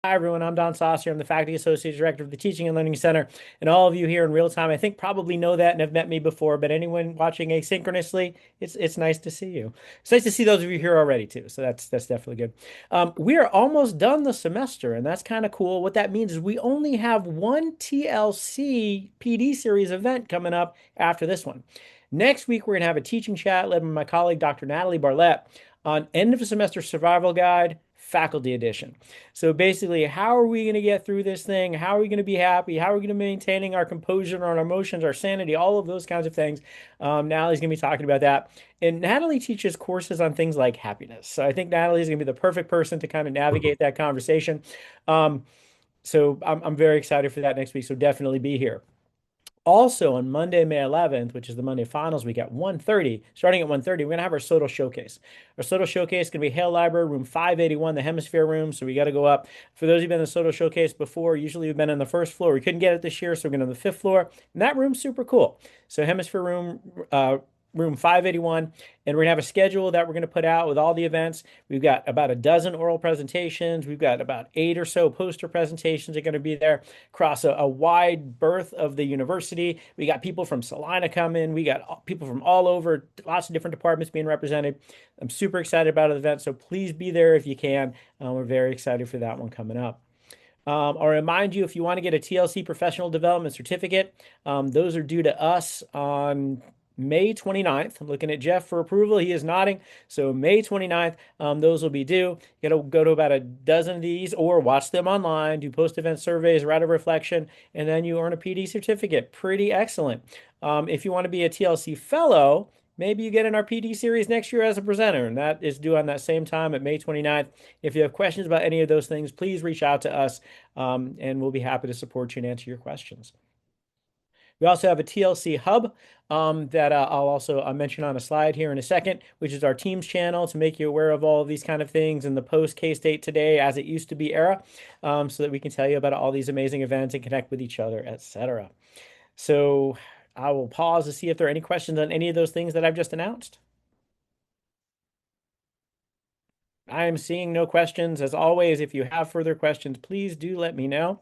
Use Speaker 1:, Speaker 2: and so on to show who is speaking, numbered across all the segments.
Speaker 1: Hi, everyone. I'm Don Saucier. I'm the Faculty Associate Director of the Teaching and Learning Center. And all of you here in real time, I think probably know that and have met me before, but anyone watching asynchronously, it's nice to see you. It's nice to see those of you here already too. So that's definitely good. We are almost done the semester, and that's kind of cool. What that means is we only have one TLC PD series event coming up after this one. Next week, we're going to have a teaching chat led by my colleague, Dr. Natalie Barlett, on end of semester survival guide, faculty edition. So basically, how are we going to get through this thing? How are we going to be happy? How are we going to be maintaining our composure, our emotions, our sanity, all of those kinds of things? Natalie's going to be talking about that. And Natalie teaches courses on things like happiness. So I think Natalie's going to be the perfect person to kind of navigate that conversation. Um, so I'm very excited for that next week. So definitely be here. Also on Monday, May 11th, which is the Monday finals week at 1:30, starting at 1:30, we're going to have our SOTO showcase. Our SOTO showcase is going to be Hale Library, room 581, the Hemisphere room. So we got to go up. For those who've been in the SOTO showcase before, usually we've been on the first floor. We couldn't get it this year, so we're going to the fifth floor. And that room's super cool. So Hemisphere room, room 581, and we're going to have a schedule that we're going to put out with all the events. We've got about a dozen oral presentations. We've got about 8 or so poster presentations that are going to be there across a wide berth of the university. We got people from Salina coming. We got people from all over, lots of different departments being represented. I'm super excited about the event, so please be there if you can. We're very excited for that one coming up. I'll remind you, if you want to get a TLC Professional Development certificate, those are due to us on May 29th. I'm looking at Jeff for approval. He is nodding. So May 29th, those will be due. You got to go to about a dozen of these or watch them online, do post-event surveys, write a reflection, and then you earn a PD certificate. Pretty excellent. If you want to be a TLC fellow, maybe you get in our PD series next year as a presenter, and that is due on that same time at May 29th. If you have questions about any of those things, please reach out to us, and we'll be happy to support you and answer your questions. We also have a TLC hub that I'll also mention on a slide here in a second, which is our Teams channel to make you aware of all of these kind of things in the post K-State today as it used to be era, so that we can tell you about all these amazing events and connect with each other, etc. So I will pause to see if there are any questions on any of those things that I've just announced. I am seeing no questions. As always, if you have further questions, please do let me know.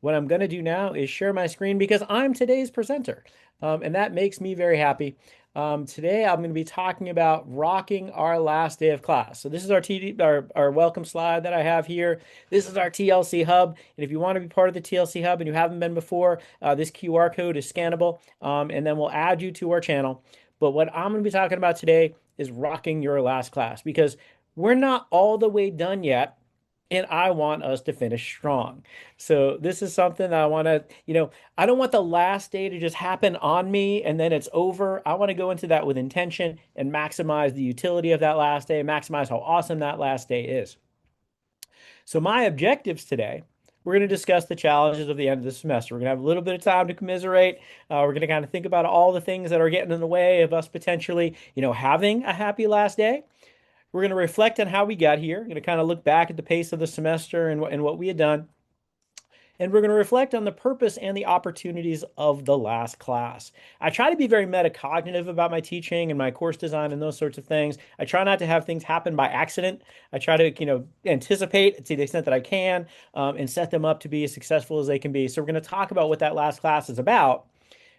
Speaker 1: What I'm going to do now is share my screen because I'm today's presenter, and that makes me very happy. Today, I'm going to be talking about rocking our last day of class. So this is our welcome slide that I have here. This is our TLC Hub, and if you want to be part of the TLC Hub and you haven't been before, this QR code is scannable, and then we'll add you to our channel. But what I'm going to be talking about today is rocking your last class because we're not all the way done yet, and I want us to finish strong. So this is something that I want to, I don't want the last day to just happen on me and then it's over. I want to go into that with intention and maximize the utility of that last day, maximize how awesome that last day is. So my objectives today, we're going to discuss the challenges of the end of the semester. We're going to have a little bit of time to commiserate. We're going to kind of think about all the things that are getting in the way of us potentially, having a happy last day. We're going to reflect on how we got here. We're going to kind of look back at the pace of the semester and what we had done. And we're going to reflect on the purpose and the opportunities of the last class. I try to be very metacognitive about my teaching and my course design and those sorts of things. I try not to have things happen by accident. I try to, anticipate to the extent that I can, and set them up to be as successful as they can be. So we're going to talk about what that last class is about.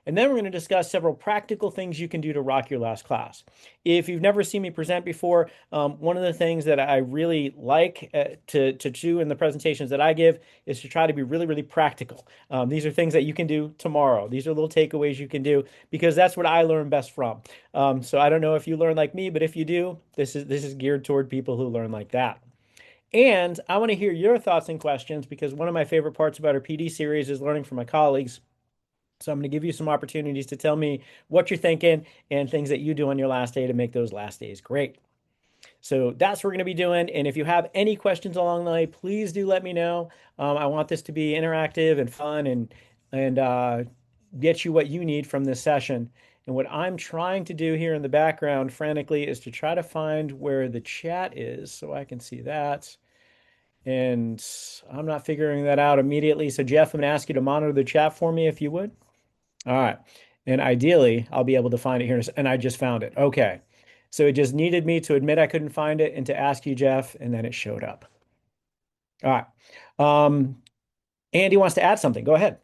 Speaker 1: And then we're going to discuss several practical things you can do to rock your last class. If you've never seen me present before, one of the things that I really like to do in the presentations that I give is to try to be really, really practical. These are things that you can do tomorrow. These are little takeaways you can do because that's what I learn best from. So I don't know if you learn like me, but if you do, this is geared toward people who learn like that. And I want to hear your thoughts and questions because one of my favorite parts about our PD series is learning from my colleagues. So I'm going to give you some opportunities to tell me what you're thinking and things that you do on your last day to make those last days great. So that's what we're going to be doing. And if you have any questions along the way, please do let me know. I want this to be interactive and fun and get you what you need from this session. And what I'm trying to do here in the background frantically is to try to find where the chat is so I can see that. And I'm not figuring that out immediately. So Jeff, I'm going to ask you to monitor the chat for me if you would. All right. And ideally, I'll be able to find it here. And I just found it. Okay. So it just needed me to admit I couldn't find it and to ask you, Jeff, and then it showed up. All right. Andy wants to add something. Go ahead.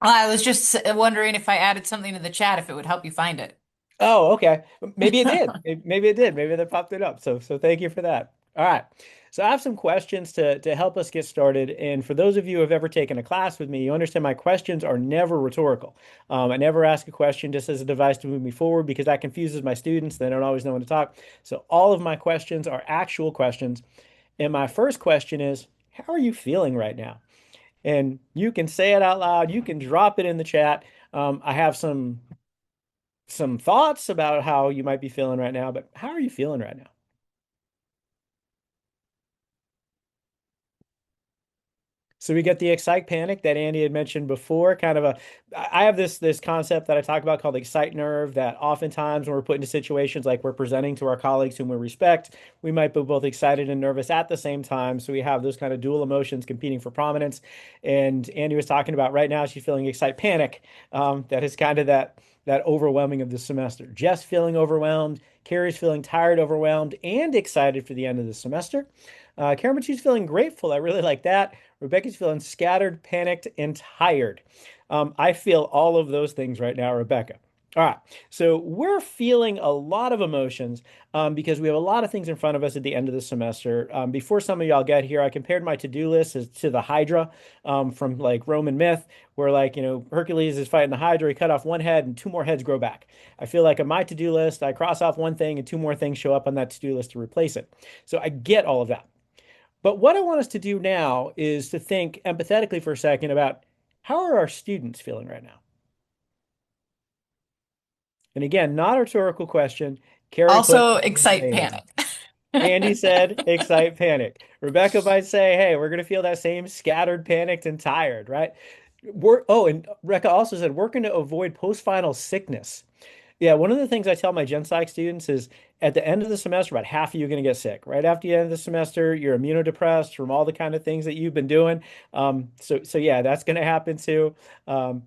Speaker 2: I was just wondering if I added something to the chat, if it would help you find it.
Speaker 1: Oh, okay. Maybe it did. Maybe it did. Maybe that popped it up. So thank you for that. All right. So I have some questions to help us get started. And for those of you who have ever taken a class with me, you understand my questions are never rhetorical. I never ask a question just as a device to move me forward because that confuses my students. They don't always know when to talk. So all of my questions are actual questions. And my first question is, how are you feeling right now? And you can say it out loud. You can drop it in the chat. I have some thoughts about how you might be feeling right now, but how are you feeling right now? So we get the excite panic that Andy had mentioned before, kind of a I have this concept that I talk about called excite nerve that oftentimes when we're put into situations like we're presenting to our colleagues whom we respect, we might be both excited and nervous at the same time. So we have those kind of dual emotions competing for prominence. And Andy was talking about right now she's feeling excite panic. That is kind of that overwhelming of the semester. Jeff's feeling overwhelmed. Carrie's feeling tired, overwhelmed, and excited for the end of the semester. Karen, she's feeling grateful. I really like that. Rebecca's feeling scattered, panicked, and tired. I feel all of those things right now, Rebecca. All right. So we're feeling a lot of emotions because we have a lot of things in front of us at the end of the semester. Before some of y'all get here, I compared my to-do list to the Hydra from like Roman myth, where like, Hercules is fighting the Hydra, he cut off one head and two more heads grow back. I feel like on my to-do list, I cross off one thing and two more things show up on that to-do list to replace it. So I get all of that. But what I want us to do now is to think empathetically for a second about how are our students feeling right now? And again, not a rhetorical question. Carrie put
Speaker 2: Also,
Speaker 1: all the
Speaker 2: excite
Speaker 1: same.
Speaker 2: panic.
Speaker 1: Andy said, excite, panic. Rebecca might say, hey, we're going to feel that same scattered, panicked, and tired, right? And Rebecca also said, working to avoid post-final sickness. Yeah, one of the things I tell my Gen Psych students is at the end of the semester, about half of you are going to get sick. Right after the end of the semester, you're immunodepressed from all the kind of things that you've been doing. So yeah, that's going to happen too. Um,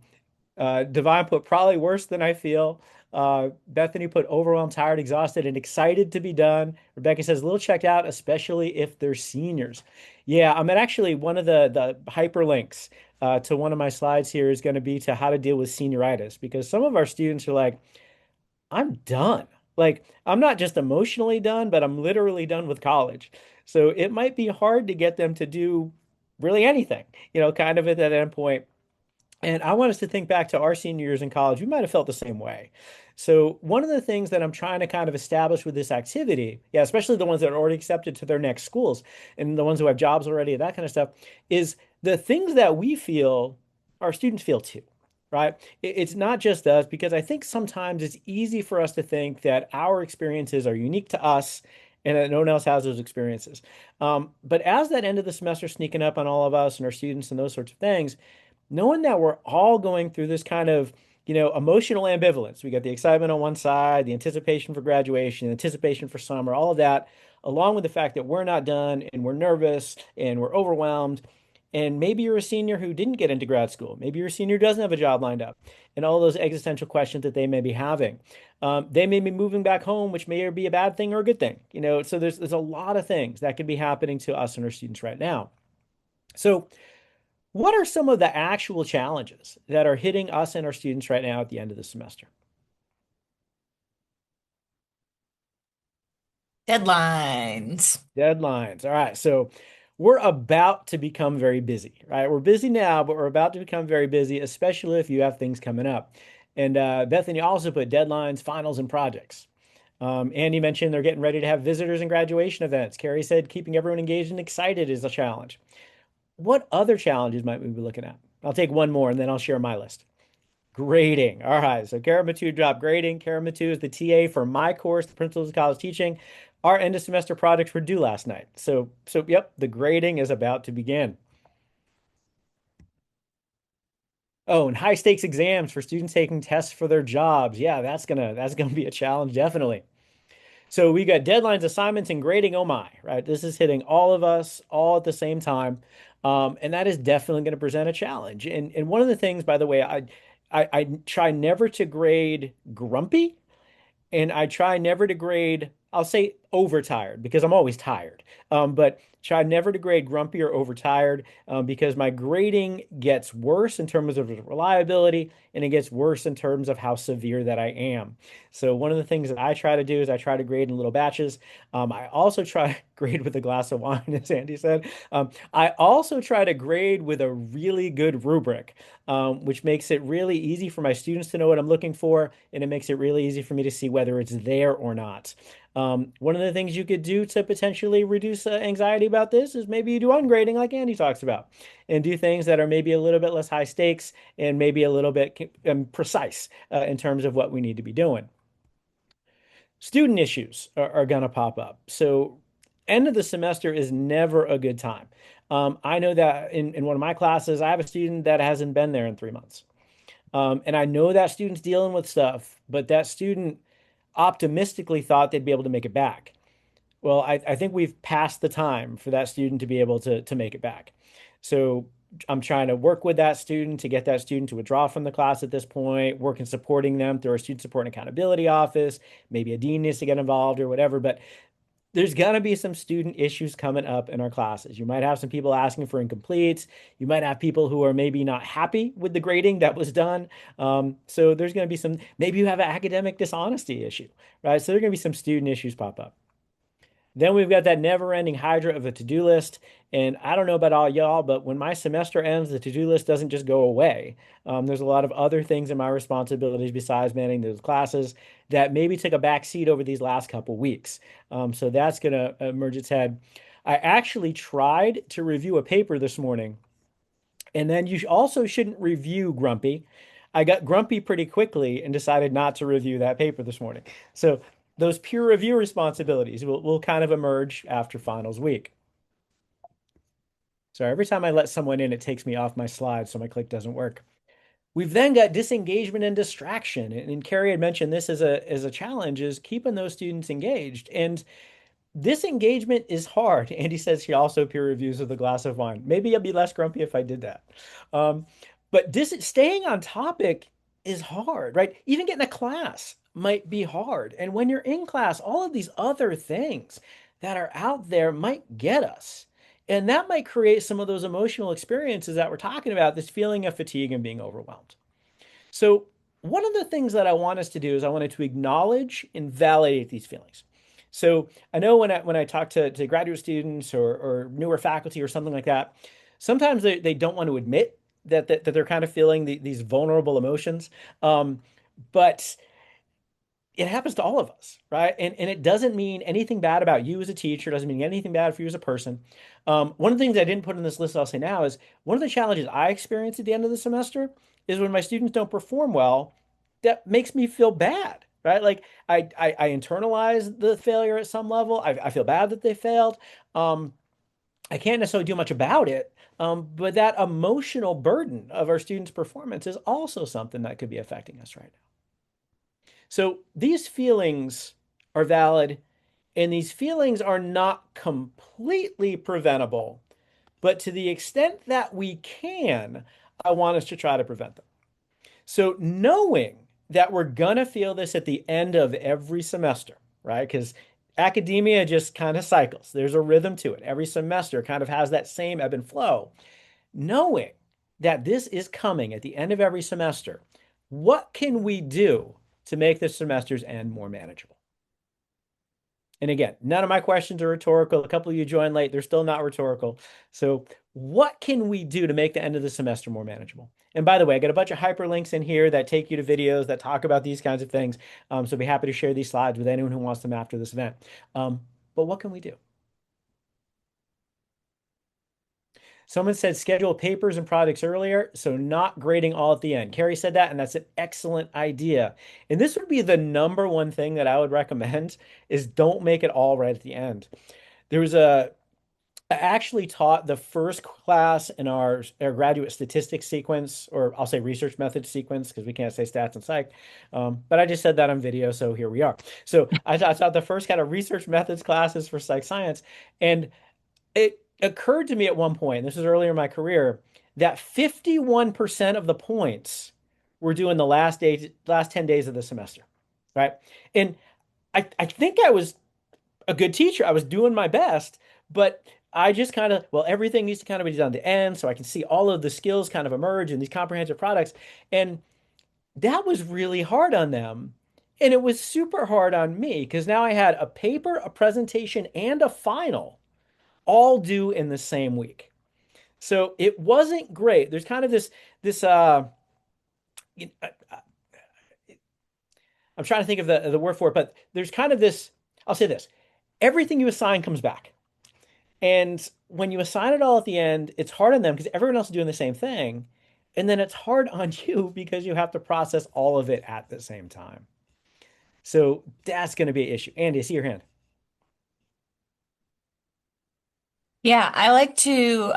Speaker 1: Divine put probably worse than I feel. Bethany put overwhelmed, tired, exhausted, and excited to be done. Rebecca says a little checked out, especially if they're seniors. Yeah, I mean, actually, one of the hyperlinks to one of my slides here is going to be to how to deal with senioritis because some of our students are like, I'm done. Like, I'm not just emotionally done, but I'm literally done with college. So it might be hard to get them to do really anything, kind of at that end point. And I want us to think back to our senior years in college. We might have felt the same way. So, one of the things that I'm trying to kind of establish with this activity, yeah, especially the ones that are already accepted to their next schools and the ones who have jobs already, that kind of stuff, is the things that we feel our students feel too, right? It's not just us, because I think sometimes it's easy for us to think that our experiences are unique to us and that no one else has those experiences. But as that end of the semester sneaking up on all of us and our students and those sorts of things, knowing that we're all going through this kind of, emotional ambivalence. We got the excitement on one side, the anticipation for graduation, anticipation for summer, all of that, along with the fact that we're not done and we're nervous and we're overwhelmed. And maybe you're a senior who didn't get into grad school. Maybe you're a senior who doesn't have a job lined up, and all those existential questions that they may be having. They may be moving back home, which may be a bad thing or a good thing. So there's a lot of things that could be happening to us and our students right now. So what are some of the actual challenges that are hitting us and our students right now at the end of the semester?
Speaker 2: Deadlines.
Speaker 1: Deadlines. All right. So we're about to become very busy, right? We're busy now, but we're about to become very busy, especially if you have things coming up. And Bethany also put deadlines, finals, and projects. Andy mentioned they're getting ready to have visitors and graduation events. Carrie said keeping everyone engaged and excited is a challenge. What other challenges might we be looking at? I'll take one more and then I'll share my list. Grading. All right. So Kara Matu dropped grading. Kara Matu is the TA for my course, the Principles of College Teaching. Our end of semester projects were due last night. So yep, the grading is about to begin. Oh, and high stakes exams for students taking tests for their jobs. Yeah, that's gonna be a challenge, definitely. So we got deadlines, assignments, and grading. Oh my, right? This is hitting all of us all at the same time. And that is definitely going to present a challenge. And one of the things, by the way, I try never to grade grumpy, and I try never to grade I'll say overtired because I'm always tired. But try never to grade grumpy or overtired because my grading gets worse in terms of reliability and it gets worse in terms of how severe that I am. So one of the things that I try to do is I try to grade in little batches. I also try to grade with a glass of wine, as Andy said. I also try to grade with a really good rubric, which makes it really easy for my students to know what I'm looking for, and it makes it really easy for me to see whether it's there or not. One of the things you could do to potentially reduce anxiety about this is maybe you do ungrading like Andy talks about and do things that are maybe a little bit less high stakes and maybe a little bit precise in terms of what we need to be doing. Student issues are going to pop up. So end of the semester is never a good time. I know that in one of my classes, I have a student that hasn't been there in 3 months. And I know that student's dealing with stuff, but that student optimistically thought they'd be able to make it back. Well, I think we've passed the time for that student to be able to make it back. So I'm trying to work with that student to get that student to withdraw from the class at this point, work in supporting them through our student support and accountability office. Maybe a dean needs to get involved or whatever, but there's going to be some student issues coming up in our classes. You might have some people asking for incompletes. You might have people who are maybe not happy with the grading that was done. So there's going to be some, maybe you have an academic dishonesty issue, right? So there are going to be some student issues pop up. Then we've got that never-ending hydra of a to-do list. And I don't know about all y'all, but when my semester ends, the to-do list doesn't just go away. There's a lot of other things in my responsibilities besides managing those classes that maybe took a back seat over these last couple weeks. So that's going to emerge its head. I actually tried to review a paper this morning, and then you also shouldn't review Grumpy. I got grumpy pretty quickly and decided not to review that paper this morning. So those peer review responsibilities will kind of emerge after finals week. So every time I let someone in, it takes me off my slide, so my click doesn't work. We've then got disengagement and distraction. And Carrie had mentioned this as a challenge is keeping those students engaged. And this engagement is hard. Andy says he also peer reviews with a glass of wine. Maybe I'd be less grumpy if I did that. Um, but this staying on topic is hard, right? Even getting a class might be hard. And when you're in class, all of these other things that are out there might get us. And that might create some of those emotional experiences that we're talking about, this feeling of fatigue and being overwhelmed. So, one of the things that I want us to do is I wanted to acknowledge and validate these feelings. So, I know when I talk to graduate students or newer faculty or something like that, sometimes they don't want to admit that they're kind of feeling these vulnerable emotions. But it happens to all of us, right? And it doesn't mean anything bad about you as a teacher, doesn't mean anything bad for you as a person. One of the things I didn't put in this list, I'll say now, is one of the challenges I experience at the end of the semester is when my students don't perform well, that makes me feel bad, right? Like I internalize the failure at some level. I feel bad that they failed. I can't necessarily do much about it. But that emotional burden of our students' performance is also something that could be affecting us right now. So these feelings are valid, and these feelings are not completely preventable, but to the extent that we can, I want us to try to prevent them. So knowing that we're gonna feel this at the end of every semester, right? Because academia just kind of cycles. There's a rhythm to it. Every semester kind of has that same ebb and flow. Knowing that this is coming at the end of every semester, what can we do to make the semester's end more manageable? And again, none of my questions are rhetorical. A couple of you joined late, they're still not rhetorical. So, what can we do to make the end of the semester more manageable? And by the way, I got a bunch of hyperlinks in here that take you to videos that talk about these kinds of things. So, I'll be happy to share these slides with anyone who wants them after this event. But what can we do? Someone said schedule papers and projects earlier, so not grading all at the end. Carrie said that, and that's an excellent idea. And this would be the number one thing that I would recommend is don't make it all right at the end. There was I actually taught the first class in our graduate statistics sequence, or I'll say research methods sequence, because we can't say stats and psych. But I just said that on video, so here we are. So I taught the first kind of research methods classes for psych science, and it occurred to me at one point, this was earlier in my career, that 51% of the points were due in the last 10 days of the semester, right? And I think I was a good teacher. I was doing my best, but I just kind of, well, everything needs to kind of be done to end so I can see all of the skills kind of emerge in these comprehensive products. And that was really hard on them. And it was super hard on me because now I had a paper, a presentation, and a final all due in the same week. So it wasn't great. There's kind of this you know, I'm trying to think of the word for it, but there's kind of this, I'll say this. Everything you assign comes back. And when you assign it all at the end, it's hard on them because everyone else is doing the same thing. And then it's hard on you because you have to process all of it at the same time. So that's going to be an issue. Andy, I see your hand.
Speaker 2: Yeah, I like to,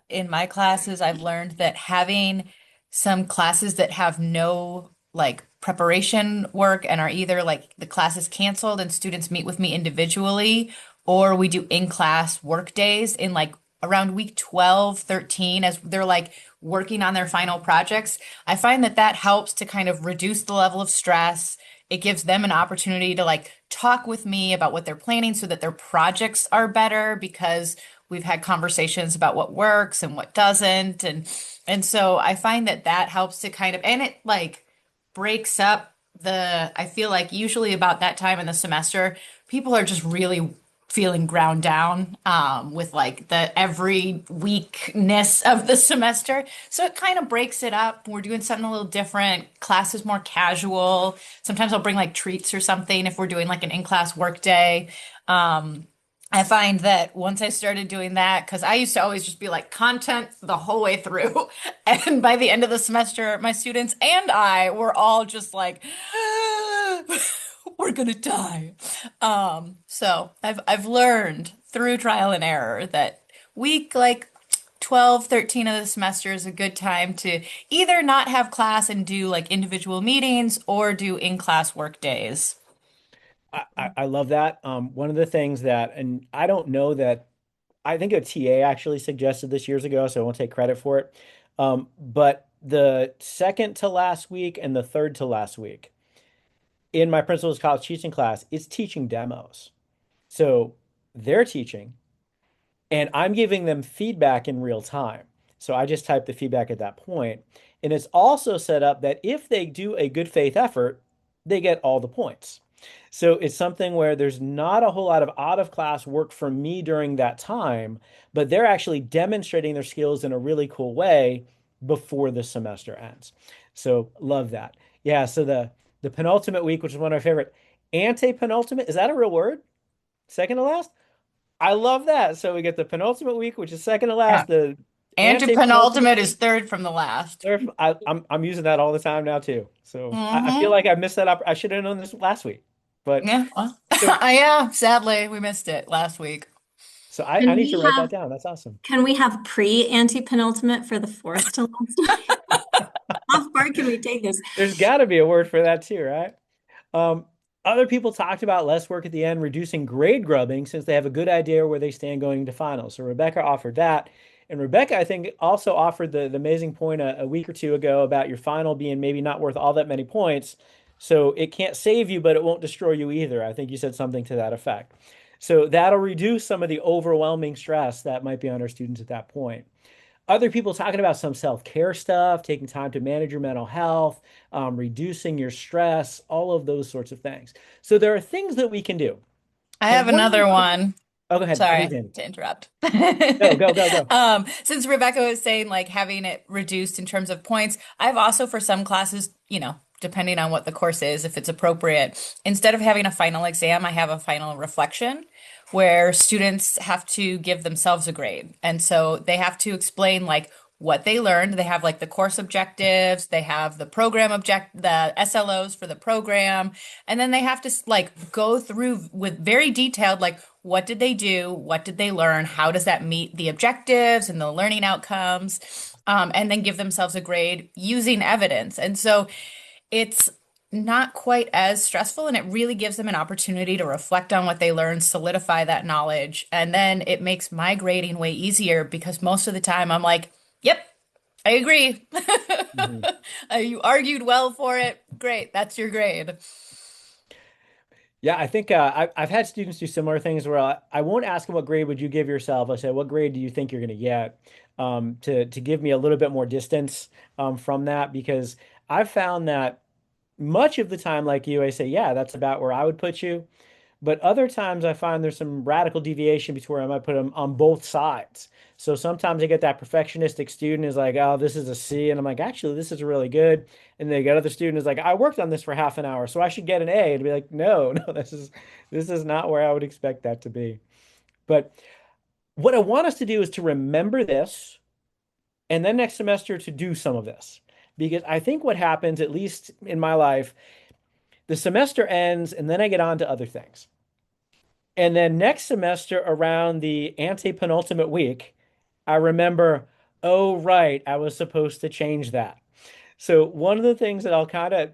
Speaker 2: in my classes, I've learned that having some classes that have no like preparation work and are either like the class is canceled and students meet with me individually, or we do in-class work days in like around week 12, 13, as they're like working on their final projects. I find that that helps to kind of reduce the level of stress. It gives them an opportunity to like talk with me about what they're planning so that their projects are better because we've had conversations about what works and what doesn't. And so I find that that helps to kind of, and it like breaks up I feel like usually about that time in the semester, people are just really feeling ground down with like the every weakness of the semester. So it kind of breaks it up. We're doing something a little different. Class is more casual. Sometimes I'll bring like treats or something if we're doing like an in-class work day. I find that once I started doing that, because I used to always just be like content the whole way through. And by the end of the semester, my students and I were all just like, we're gonna die. So I've learned through trial and error that week like 12, 13 of the semester is a good time to either not have class and do like individual meetings or do in-class work days.
Speaker 1: I love that. One of the things that, and I don't know that, I think a TA actually suggested this years ago, so I won't take credit for it. But the second to last week and the third to last week in my principal's college teaching class, it's teaching demos. So they're teaching and I'm giving them feedback in real time. So I just type the feedback at that point. And it's also set up that if they do a good faith effort, they get all the points. So it's something where there's not a whole lot of out of class work for me during that time, but they're actually demonstrating their skills in a really cool way before the semester ends. So love that. Yeah, so the penultimate week, which is one of my favorite, antepenultimate, is that a real word? Second to last? I love that. So we get the penultimate week, which is second to
Speaker 2: Yeah.
Speaker 1: last, the antepenultimate
Speaker 2: Antepenultimate is
Speaker 1: week.
Speaker 2: third from the last.
Speaker 1: I'm using that all the time now too. So I feel
Speaker 2: Hmm.
Speaker 1: like I missed that up. I should have known this last week. But
Speaker 2: Yeah. Well,
Speaker 1: so
Speaker 2: yeah, sadly, we missed it last week.
Speaker 1: so I
Speaker 3: Can
Speaker 1: need to
Speaker 3: we
Speaker 1: write
Speaker 3: have
Speaker 1: that down. That's awesome.
Speaker 3: can we have pre-anti-penultimate for the fourth to last? How far can we take this?
Speaker 1: There's got to be a word for that too, right? Um, Other people talked about less work at the end, reducing grade grubbing since they have a good idea where they stand going into finals. So Rebecca offered that. And Rebecca, I think, also offered the amazing point a week or two ago about your final being maybe not worth all that many points. So it can't save you, but it won't destroy you either. I think you said something to that effect. So that'll reduce some of the overwhelming stress that might be on our students at that point. Other people talking about some self-care stuff, taking time to manage your mental health, reducing your stress, all of those sorts of things. So there are things that we can do.
Speaker 2: I
Speaker 1: And
Speaker 2: have
Speaker 1: one of
Speaker 2: another
Speaker 1: the things,
Speaker 2: one.
Speaker 1: oh, go ahead, please,
Speaker 2: Sorry
Speaker 1: Andy.
Speaker 2: to interrupt.
Speaker 1: Go, go, go, go.
Speaker 2: Since Rebecca was saying like having it reduced in terms of points, I've also for some classes, depending on what the course is, if it's appropriate, instead of having a final exam, I have a final reflection where students have to give themselves a grade. And so they have to explain like what they learned. They have like the course objectives, they have the SLOs for the program, and then they have to like go through with very detailed like what did they do? What did they learn? How does that meet the objectives and the learning outcomes? And then give themselves a grade using evidence. And so it's not quite as stressful and it really gives them an opportunity to reflect on what they learned, solidify that knowledge, and then it makes my grading way easier because most of the time I'm like, yep, I agree.
Speaker 1: Mhm.
Speaker 2: You argued well for it. Great, that's your grade.
Speaker 1: Yeah, I think I've had students do similar things where I won't ask them what grade would you give yourself. I say, what grade do you think you're going to get? To give me a little bit more distance from that because I've found that much of the time, like you, I say, yeah, that's about where I would put you. But other times I find there's some radical deviation between where I might put them on both sides. So sometimes I get that perfectionistic student is like, oh, this is a C. And I'm like, actually, this is really good. And they get other student is like, I worked on this for half an hour, so I should get an A. And be like, no, no, this is not where I would expect that to be. But what I want us to do is to remember this and then next semester to do some of this. Because I think what happens, at least in my life, the semester ends and then I get on to other things. And then next semester, around the antepenultimate week, I remember, oh, right, I was supposed to change that. So one of the things that I'll kind of,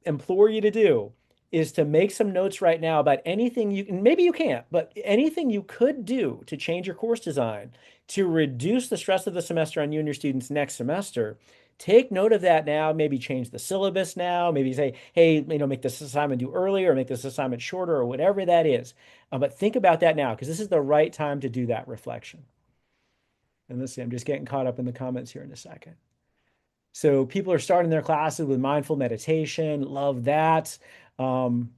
Speaker 1: implore you to do is to make some notes right now about anything you, and maybe you can't, but anything you could do to change your course design to reduce the stress of the semester on you and your students next semester. Take note of that now, maybe change the syllabus now, maybe say, hey, make this assignment due earlier or make this assignment shorter or whatever that is. But think about that now because this is the right time to do that reflection. And let's see, I'm just getting caught up in the comments here in a second. So people are starting their classes with mindful meditation. Love that. Um,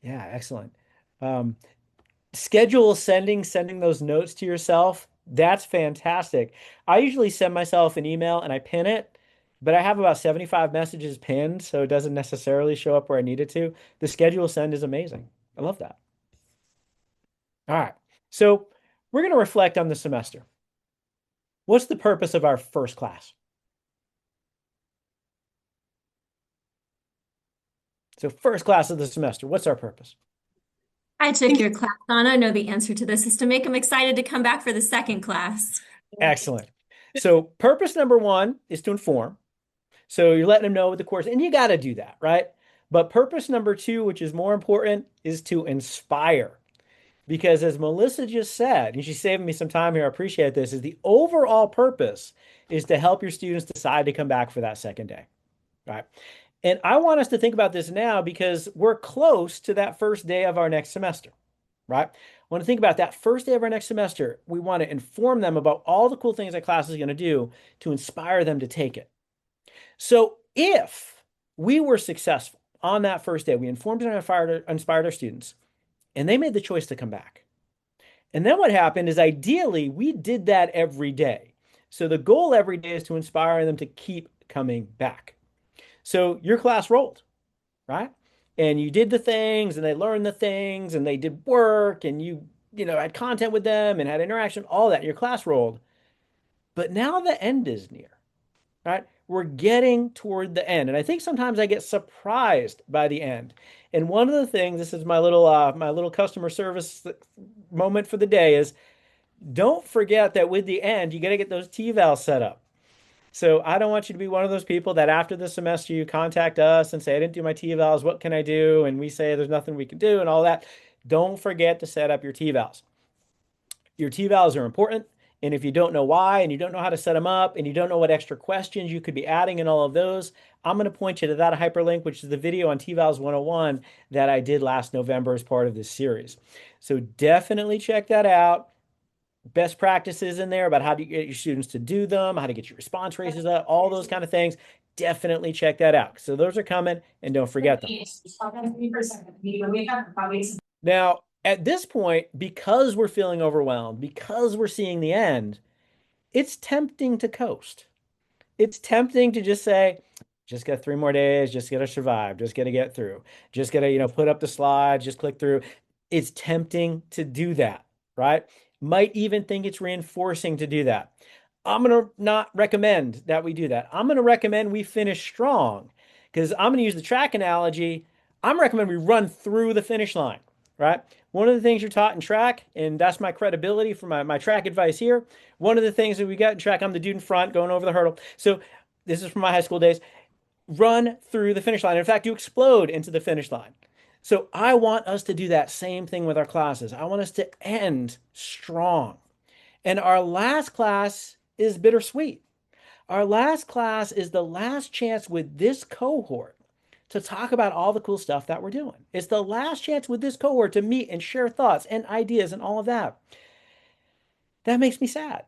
Speaker 1: yeah, excellent. Um, Schedule sending those notes to yourself. That's fantastic. I usually send myself an email and I pin it, but I have about 75 messages pinned, so it doesn't necessarily show up where I need it to. The schedule send is amazing. I love that. All right. So we're going to reflect on the semester. What's the purpose of our first class? So first class of the semester, what's our purpose?
Speaker 3: I took your class on. I know the answer to this is to make them excited to come back for the second class.
Speaker 1: Excellent. So purpose number one is to inform. So you're letting them know what the course, and you got to do that, right? But purpose number two, which is more important, is to inspire. Because as Melissa just said, and she's saving me some time here, I appreciate this, is the overall purpose is to help your students decide to come back for that second day, right? And I want us to think about this now because we're close to that first day of our next semester, right? I want to think about that first day of our next semester. We want to inform them about all the cool things that class is going to do to inspire them to take it. So if we were successful on that first day, we informed and inspired our students, and they made the choice to come back. And then what happened is ideally we did that every day. So the goal every day is to inspire them to keep coming back. So your class rolled, right? And you did the things and they learned the things and they did work and you had content with them and had interaction, all that. Your class rolled. But now the end is near, right? We're getting toward the end. And I think sometimes I get surprised by the end. And one of the things, this is my little customer service moment for the day is don't forget that with the end, you got to get those T-vals set up. So I don't want you to be one of those people that after the semester you contact us and say, I didn't do my T-vals, what can I do? And we say there's nothing we can do and all that. Don't forget to set up your T-vals. Your T-vals are important. And if you don't know why and you don't know how to set them up and you don't know what extra questions you could be adding in all of those, I'm going to point you to that hyperlink, which is the video on T-vals 101 that I did last November as part of this series. So definitely check that out. Best practices in there about how to get your students to do them, how to get your response rates up, all those kind of things. Definitely check that out. So those are coming and don't forget them. Now, at this point, because we're feeling overwhelmed, because we're seeing the end, it's tempting to coast. It's tempting to just say, just got 3 more days, just gotta survive, just gotta get through, just gotta, put up the slides, just click through. It's tempting to do that, right? Might even think it's reinforcing to do that. I'm gonna not recommend that we do that. I'm gonna recommend we finish strong because I'm gonna use the track analogy. I'm recommending we run through the finish line, right? One of the things you're taught in track, and that's my credibility for my track advice here. One of the things that we got in track, I'm the dude in front going over the hurdle. So this is from my high school days. Run through the finish line. In fact, you explode into the finish line. So I want us to do that same thing with our classes. I want us to end strong. And our last class is bittersweet. Our last class is the last chance with this cohort to talk about all the cool stuff that we're doing. It's the last chance with this cohort to meet and share thoughts and ideas and all of that. That makes me sad.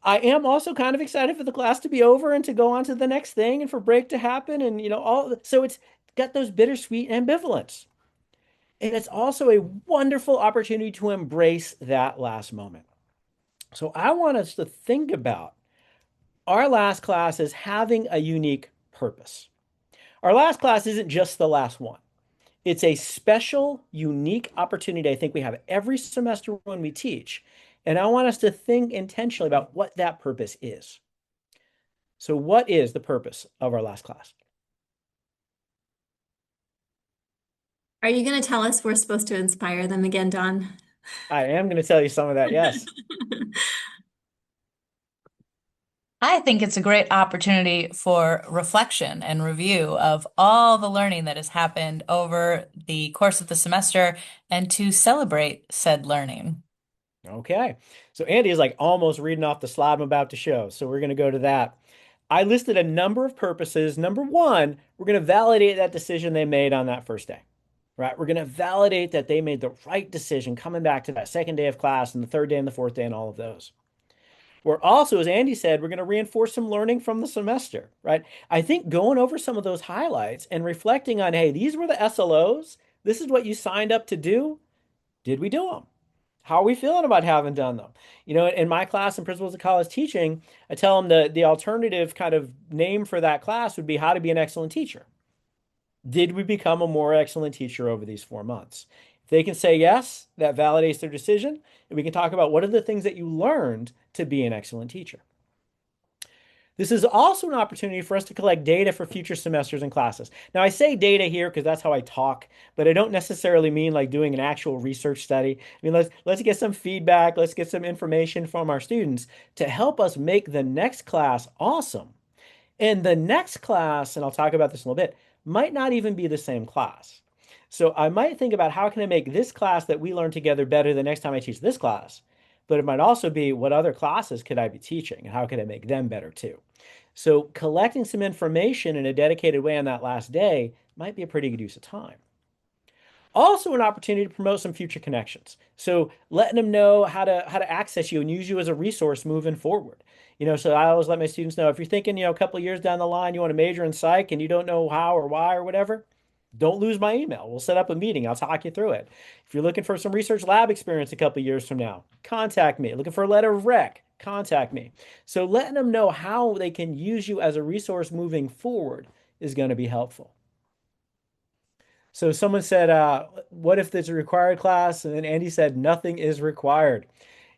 Speaker 1: I am also kind of excited for the class to be over and to go on to the next thing and for break to happen and all so it's got those bittersweet ambivalence. And it's also a wonderful opportunity to embrace that last moment. So I want us to think about our last class as having a unique purpose. Our last class isn't just the last one. It's a special, unique opportunity I think we have every semester when we teach. And I want us to think intentionally about what that purpose is. So, what is the purpose of our last class?
Speaker 3: Are you going to tell us we're supposed to inspire them again, Don?
Speaker 1: I am going to tell you some of that, yes.
Speaker 2: I think it's a great opportunity for reflection and review of all the learning that has happened over the course of the semester and to celebrate said learning.
Speaker 1: Okay. So Andy is like almost reading off the slide I'm about to show. So we're going to go to that. I listed a number of purposes. Number one, we're going to validate that decision they made on that first day, right? We're going to validate that they made the right decision coming back to that second day of class and the third day and the fourth day and all of those. We're also, as Andy said, we're going to reinforce some learning from the semester, right? I think going over some of those highlights and reflecting on, hey, these were the SLOs. This is what you signed up to do. Did we do them? How are we feeling about having done them? In my class in Principles of College Teaching, I tell them the alternative kind of name for that class would be How to Be an Excellent Teacher. Did we become a more excellent teacher over these 4 months? If they can say yes, that validates their decision, and we can talk about what are the things that you learned to be an excellent teacher. This is also an opportunity for us to collect data for future semesters and classes. Now, I say data here because that's how I talk, but I don't necessarily mean like doing an actual research study. I mean, let's get some feedback, let's get some information from our students to help us make the next class awesome. And the next class, and I'll talk about this in a little bit, might not even be the same class. So I might think about how can I make this class that we learn together better the next time I teach this class. But it might also be what other classes could I be teaching and how could I make them better too? So collecting some information in a dedicated way on that last day might be a pretty good use of time. Also an opportunity to promote some future connections. So letting them know how to access you and use you as a resource moving forward. So I always let my students know if you're thinking, a couple of years down the line, you want to major in psych and you don't know how or why or whatever, don't lose my email. We'll set up a meeting. I'll talk you through it. If you're looking for some research lab experience a couple of years from now, contact me. Looking for a letter of rec, contact me. So letting them know how they can use you as a resource moving forward is going to be helpful. So someone said, what if there's a required class? And then Andy said, nothing is required.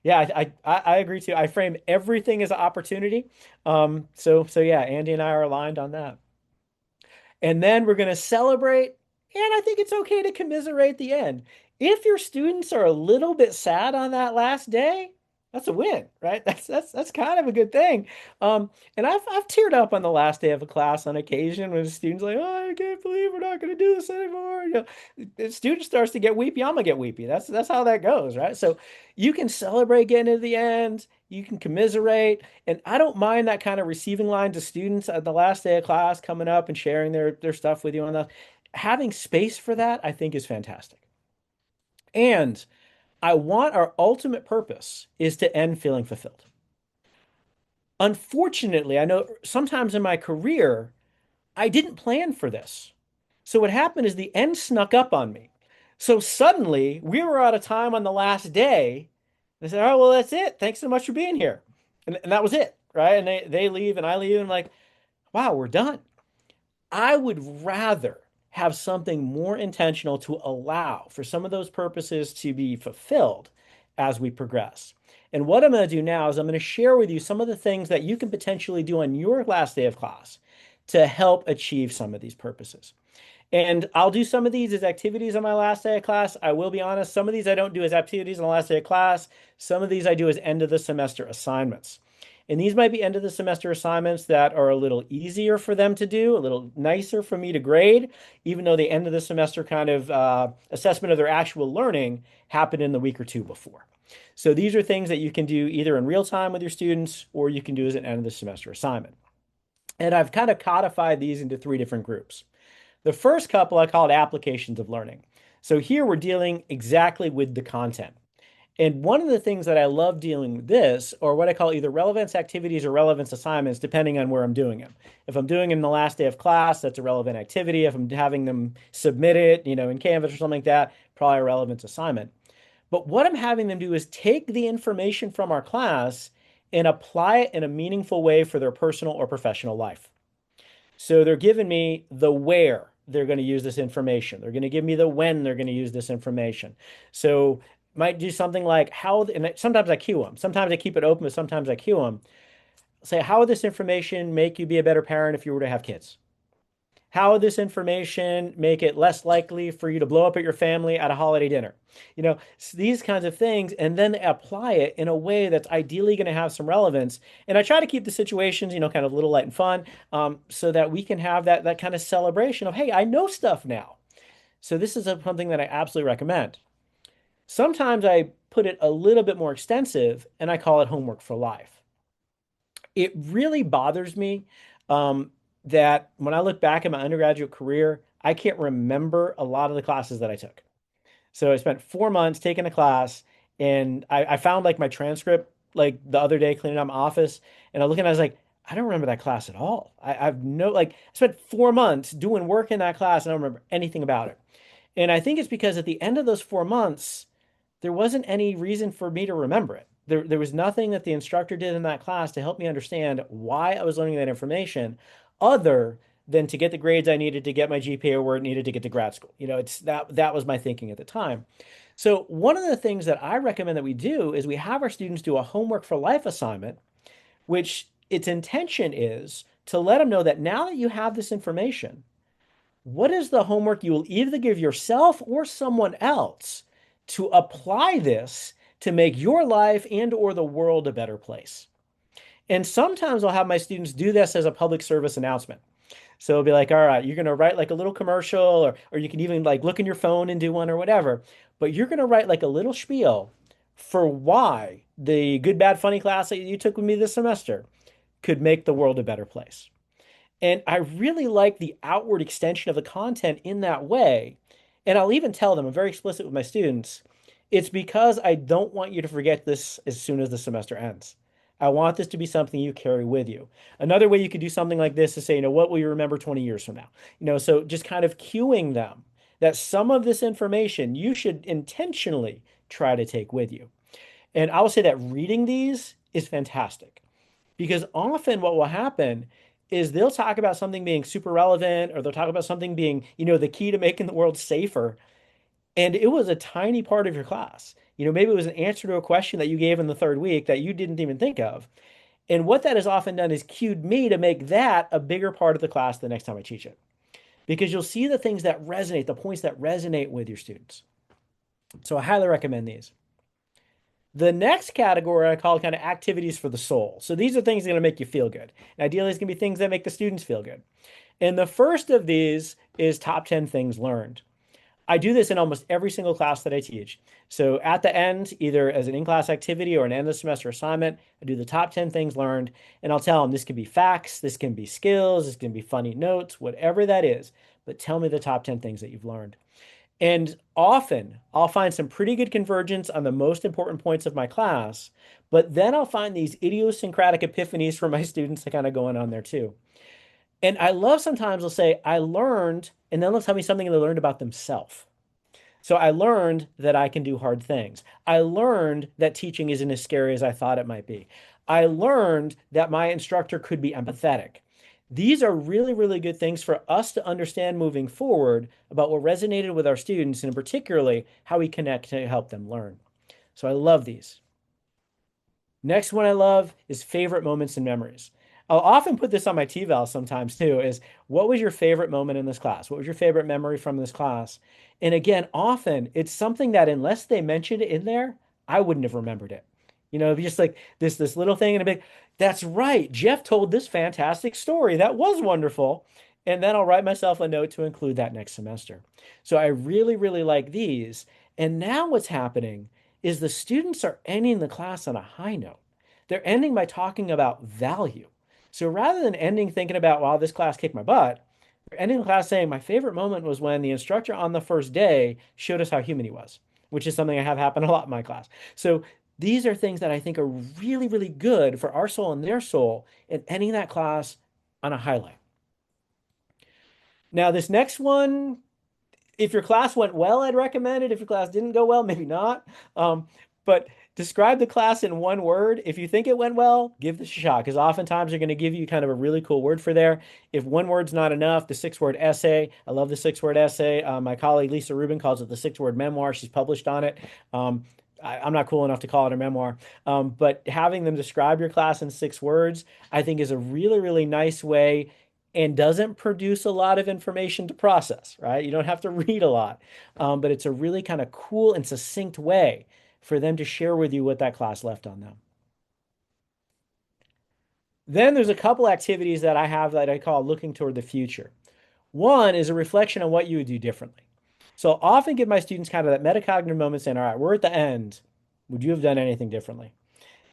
Speaker 1: Yeah, I agree too. I frame everything as an opportunity. So yeah, Andy and I are aligned on that. And then we're going to celebrate. And I think it's okay to commiserate the end. If your students are a little bit sad on that last day, that's a win, right? That's kind of a good thing. And I've teared up on the last day of a class on occasion when the students like, oh, I can't believe we're not going to do this anymore. The student starts to get weepy. I'm gonna get weepy. That's how that goes, right? So you can celebrate getting to the end. You can commiserate, and I don't mind that kind of receiving line to students at the last day of class coming up and sharing their stuff with you on that. Having space for that, I think, is fantastic. And I want our ultimate purpose is to end feeling fulfilled. Unfortunately, I know sometimes in my career, I didn't plan for this. So what happened is the end snuck up on me. So suddenly we were out of time on the last day. They said, "Oh, well, that's it. Thanks so much for being here." And that was it, right? And they leave and I leave and I'm like, wow, we're done. I would rather have something more intentional to allow for some of those purposes to be fulfilled as we progress. And what I'm going to do now is I'm going to share with you some of the things that you can potentially do on your last day of class to help achieve some of these purposes. And I'll do some of these as activities on my last day of class. I will be honest, some of these I don't do as activities on the last day of class. Some of these I do as end of the semester assignments. And these might be end of the semester assignments that are a little easier for them to do, a little nicer for me to grade, even though the end of the semester kind of assessment of their actual learning happened in the week or two before. So these are things that you can do either in real time with your students or you can do as an end of the semester assignment. And I've kind of codified these into 3 different groups. The first couple I call it applications of learning. So here we're dealing exactly with the content. And one of the things that I love dealing with this, or what I call either relevance activities or relevance assignments, depending on where I'm doing them. If I'm doing them the last day of class, that's a relevant activity. If I'm having them submit it, in Canvas or something like that, probably a relevance assignment. But what I'm having them do is take the information from our class and apply it in a meaningful way for their personal or professional life. So they're giving me the where they're going to use this information. They're going to give me the when they're going to use this information. So might do something like how, and sometimes I cue them. Sometimes I keep it open, but sometimes I cue them. Say, how would this information make you be a better parent if you were to have kids? How would this information make it less likely for you to blow up at your family at a holiday dinner? These kinds of things, and then apply it in a way that's ideally going to have some relevance. And I try to keep the situations, kind of a little light and fun, so that we can have that kind of celebration of, hey, I know stuff now. So this is something that I absolutely recommend. Sometimes I put it a little bit more extensive, and I call it homework for life. It really bothers me that when I look back at my undergraduate career, I can't remember a lot of the classes that I took. So I spent 4 months taking a class, and I found like my transcript like the other day cleaning out my office, and I was looking, I was like, I don't remember that class at all. I've no like I spent 4 months doing work in that class, and I don't remember anything about it. And I think it's because at the end of those 4 months, there wasn't any reason for me to remember it. There was nothing that the instructor did in that class to help me understand why I was learning that information, other than to get the grades I needed to get my GPA where it needed to get to grad school. It's that was my thinking at the time. So one of the things that I recommend that we do is we have our students do a homework for life assignment, which its intention is to let them know that now that you have this information, what is the homework you will either give yourself or someone else to apply this to make your life and or the world a better place? And sometimes I'll have my students do this as a public service announcement. So it'll be like, all right, you're going to write like a little commercial, or you can even like look in your phone and do one or whatever. But you're going to write like a little spiel for why the good, bad, funny class that you took with me this semester could make the world a better place. And I really like the outward extension of the content in that way. And I'll even tell them, I'm very explicit with my students, it's because I don't want you to forget this as soon as the semester ends. I want this to be something you carry with you. Another way you could do something like this is say, what will you remember 20 years from now? So just kind of cueing them that some of this information you should intentionally try to take with you. And I will say that reading these is fantastic. Because often what will happen is they'll talk about something being super relevant, or they'll talk about something being, the key to making the world safer. And it was a tiny part of your class. Maybe it was an answer to a question that you gave in the third week that you didn't even think of. And what that has often done is cued me to make that a bigger part of the class the next time I teach it. Because you'll see the things that resonate, the points that resonate with your students. So I highly recommend these. The next category I call kind of activities for the soul. So these are things that are going to make you feel good. And ideally, it's going to be things that make the students feel good. And the first of these is top 10 things learned. I do this in almost every single class that I teach. So at the end, either as an in-class activity or an end of semester assignment, I do the top 10 things learned, and I'll tell them this can be facts, this can be skills, this can be funny notes, whatever that is, but tell me the top 10 things that you've learned. And often I'll find some pretty good convergence on the most important points of my class, but then I'll find these idiosyncratic epiphanies for my students that kind of going on there too. And I love sometimes they'll say, I learned, and then they'll tell me something they learned about themselves. So I learned that I can do hard things. I learned that teaching isn't as scary as I thought it might be. I learned that my instructor could be empathetic. These are really, really good things for us to understand moving forward about what resonated with our students, and particularly how we connect to help them learn. So I love these. Next one I love is favorite moments and memories. I'll often put this on my TVAL sometimes too, is what was your favorite moment in this class? What was your favorite memory from this class? And again, often it's something that unless they mentioned it in there, I wouldn't have remembered it. It'd be just like this little thing and a big, that's right, Jeff told this fantastic story. That was wonderful. And then I'll write myself a note to include that next semester. So I really, really like these. And now what's happening is the students are ending the class on a high note. They're ending by talking about value. So rather than ending thinking about, wow, this class kicked my butt, Ending the class saying my favorite moment was when the instructor on the first day showed us how human he was, which is something I have happen a lot in my class. So these are things that I think are really, really good for our soul and their soul, and ending that class on a highlight. Now, this next one, if your class went well, I'd recommend it. If your class didn't go well, maybe not. But describe the class in one word. If you think it went well, give this a shot because oftentimes they're going to give you kind of a really cool word for there. If one word's not enough, the 6 word essay. I love the 6 word essay. My colleague Lisa Rubin calls it the 6 word memoir. She's published on it. Um, I'm not cool enough to call it a memoir, but having them describe your class in 6 words, I think, is a really, really nice way and doesn't produce a lot of information to process, right? You don't have to read a lot, but it's a really kind of cool and succinct way for them to share with you what that class left on them. Then there's a couple activities that I have that I call looking toward the future. One is a reflection on what you would do differently. So I'll often give my students kind of that metacognitive moment saying, all right, we're at the end. Would you have done anything differently?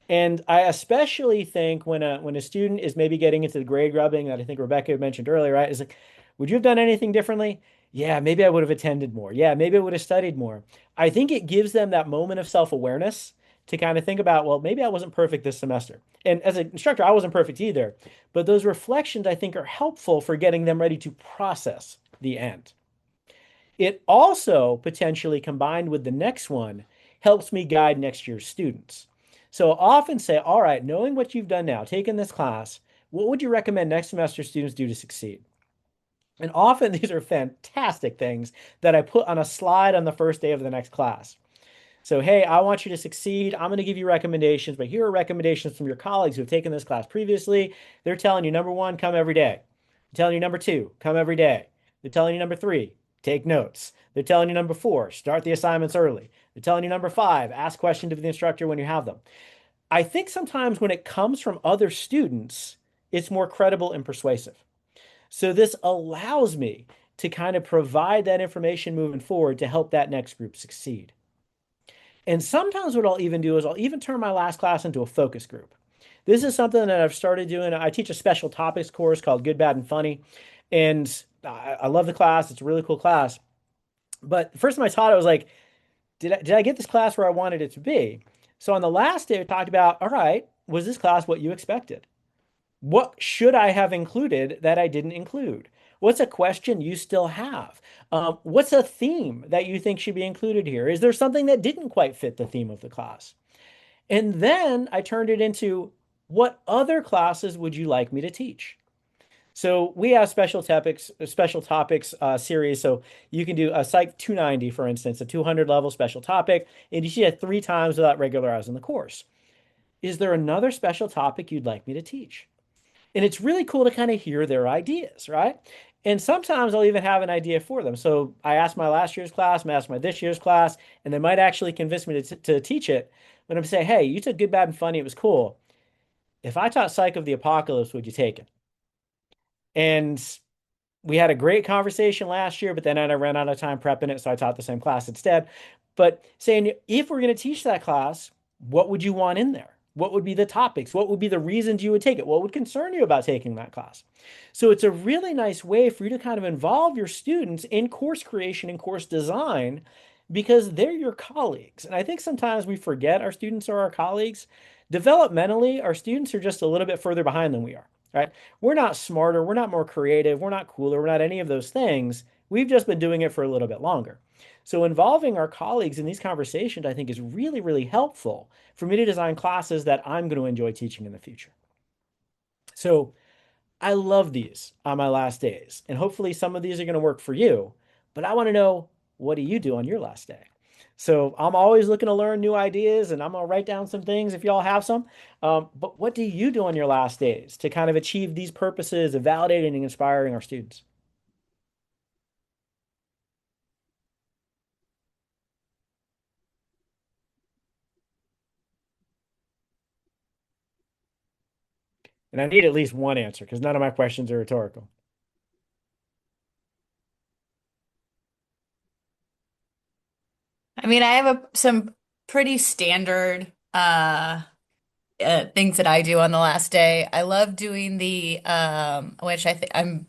Speaker 1: And I especially think when a student is maybe getting into the grade grubbing that I think Rebecca mentioned earlier, right? Is like, would you have done anything differently? Yeah, maybe I would have attended more. Yeah, maybe I would have studied more. I think it gives them that moment of self-awareness to kind of think about, well, maybe I wasn't perfect this semester. And as an instructor, I wasn't perfect either. But those reflections I think are helpful for getting them ready to process the end. It also potentially combined with the next one helps me guide next year's students. So I'll often say, all right, knowing what you've done now, taking this class, what would you recommend next semester students do to succeed? And often these are fantastic things that I put on a slide on the first day of the next class. So, hey, I want you to succeed. I'm going to give you recommendations, but here are recommendations from your colleagues who have taken this class previously. They're telling you, number one, come every day. They're telling you, number two, come every day. They're telling you, number three, take notes. They're telling you, number four, start the assignments early. They're telling you, number five, ask questions of the instructor when you have them. I think sometimes when it comes from other students, it's more credible and persuasive. So this allows me to kind of provide that information moving forward to help that next group succeed. And sometimes what I'll even do is I'll even turn my last class into a focus group. This is something that I've started doing. I teach a special topics course called Good, Bad, and Funny. And I love the class. It's a really cool class. But the first time I taught it, I was like, did I get this class where I wanted it to be? So on the last day, I talked about, all right, was this class what you expected? What should I have included that I didn't include? What's a question you still have? What's a theme that you think should be included here? Is there something that didn't quite fit the theme of the class? And then I turned it into what other classes would you like me to teach? So we have special topics series. So you can do a Psych 290, for instance, a 200 level special topic, and you see it 3 times without regularizing the course. Is there another special topic you'd like me to teach? And it's really cool to kind of hear their ideas, right? And sometimes I'll even have an idea for them. So I asked my last year's class, I asked my this year's class, and they might actually convince me to teach it. But I'm saying, hey, you took Good, Bad, and Funny. It was cool. If I taught Psych of the Apocalypse, would you take it? And we had a great conversation last year, but then I ran out of time prepping it, so I taught the same class instead. But saying, if we're going to teach that class, what would you want in there? What would be the topics? What would be the reasons you would take it? What would concern you about taking that class? So it's a really nice way for you to kind of involve your students in course creation and course design because they're your colleagues. And I think sometimes we forget our students are our colleagues. Developmentally, our students are just a little bit further behind than we are, right? We're not smarter, we're not more creative, we're not cooler, we're not any of those things. We've just been doing it for a little bit longer. So involving our colleagues in these conversations, I think, is really, really helpful for me to design classes that I'm going to enjoy teaching in the future. So I love these on my last days, and hopefully some of these are going to work for you. But I want to know, what do you do on your last day? So I'm always looking to learn new ideas, and I'm going to write down some things if y'all have some. But what do you do on your last days to kind of achieve these purposes of validating and inspiring our students? And I need at least one answer because none of my questions are rhetorical.
Speaker 2: I mean, I have some pretty standard things that I do on the last day. I love doing the which I think I'm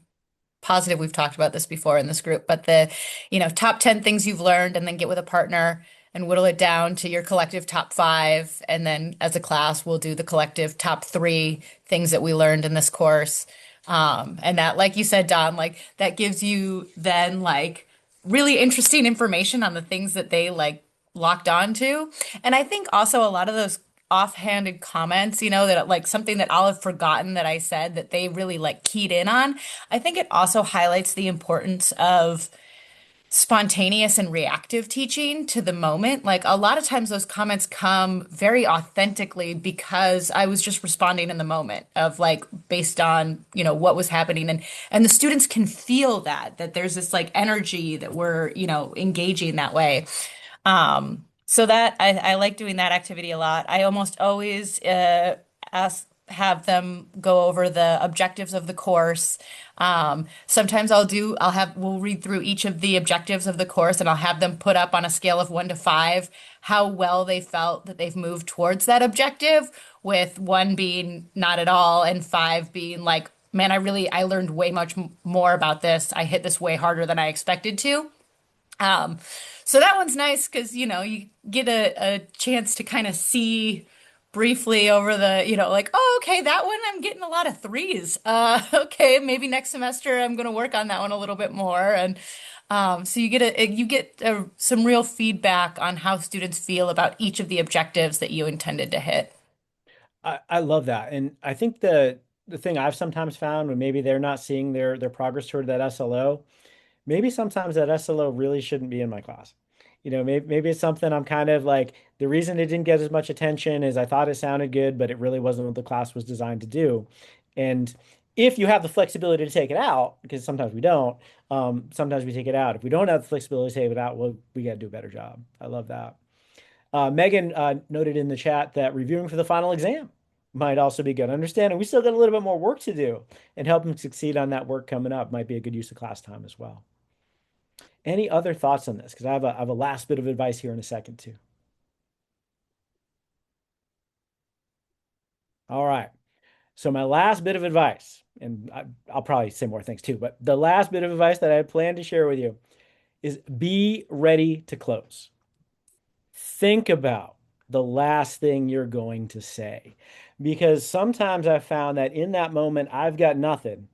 Speaker 2: positive we've talked about this before in this group, but top 10 things you've learned and then get with a partner and whittle it down to your collective top five. And then as a class, we'll do the collective top three things that we learned in this course. And that, like you said, Don, like that gives you then like really interesting information on the things that they like locked on to. And I think also a lot of those offhanded comments, that like something that I'll have forgotten that I said that they really like keyed in on. I think it also highlights the importance of spontaneous and reactive teaching to the moment. Like a lot of times those comments come very authentically because I was just responding in the moment of like based on, what was happening and the students can feel that there's this like energy that we're, engaging that way. So that I like doing that activity a lot. I almost always have them go over the objectives of the course. Sometimes we'll read through each of the objectives of the course and I'll have them put up on a scale of 1 to 5 how well they felt that they've moved towards that objective, with 1 being not at all and 5 being like, man, I learned way much more about this. I hit this way harder than I expected to. Um, so that one's nice because, you get a chance to kind of see briefly over like, oh, okay, that one I'm getting a lot of threes. Okay, maybe next semester I'm going to work on that one a little bit more. And so you get some real feedback on how students feel about each of the objectives that you intended to hit.
Speaker 1: I love that. And I think the thing I've sometimes found when maybe they're not seeing their progress toward that SLO, maybe sometimes that SLO really shouldn't be in my class. Maybe it's something I'm kind of like, the reason it didn't get as much attention is I thought it sounded good, but it really wasn't what the class was designed to do. And if you have the flexibility to take it out, because sometimes we don't, sometimes we take it out. If we don't have the flexibility to take it out, well, we got to do a better job. I love that. Megan noted in the chat that reviewing for the final exam might also be good. Understanding we still got a little bit more work to do, and help them succeed on that work coming up might be a good use of class time as well. Any other thoughts on this? Because I have a last bit of advice here in a second too. All right. So my last bit of advice, and I'll probably say more things too, but the last bit of advice that I plan to share with you is be ready to close. Think about the last thing you're going to say, because sometimes I've found that in that moment I've got nothing.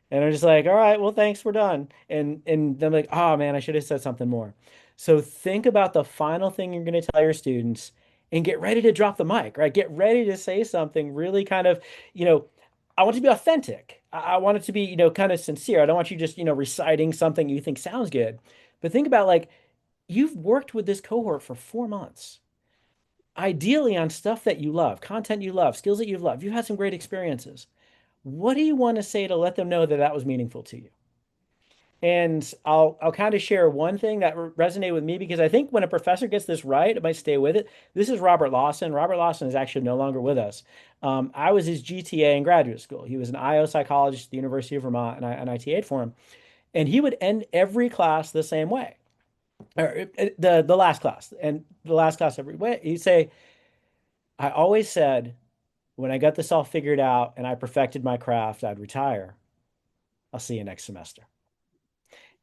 Speaker 1: And I'm just like, all right, well, thanks, we're done. And then I'm like, oh man, I should have said something more. So think about the final thing you're going to tell your students and get ready to drop the mic, right? Get ready to say something really kind of, you know, I want it to be authentic. I want it to be, kind of sincere. I don't want you just, reciting something you think sounds good. But think about like, you've worked with this cohort for 4 months, ideally on stuff that you love, content you love, skills that you've loved. You've had some great experiences. What do you want to say to let them know that that was meaningful to you? And I'll kind of share one thing that resonated with me, because I think when a professor gets this right, it might stay with it. This is Robert Lawson. Robert Lawson is actually no longer with us. I was his GTA in graduate school. He was an IO psychologist at the University of Vermont, and I TA'd for him. And he would end every class the same way, or the last class, and the last class every way. He'd say, "I always said when I got this all figured out and I perfected my craft, I'd retire. I'll see you next semester."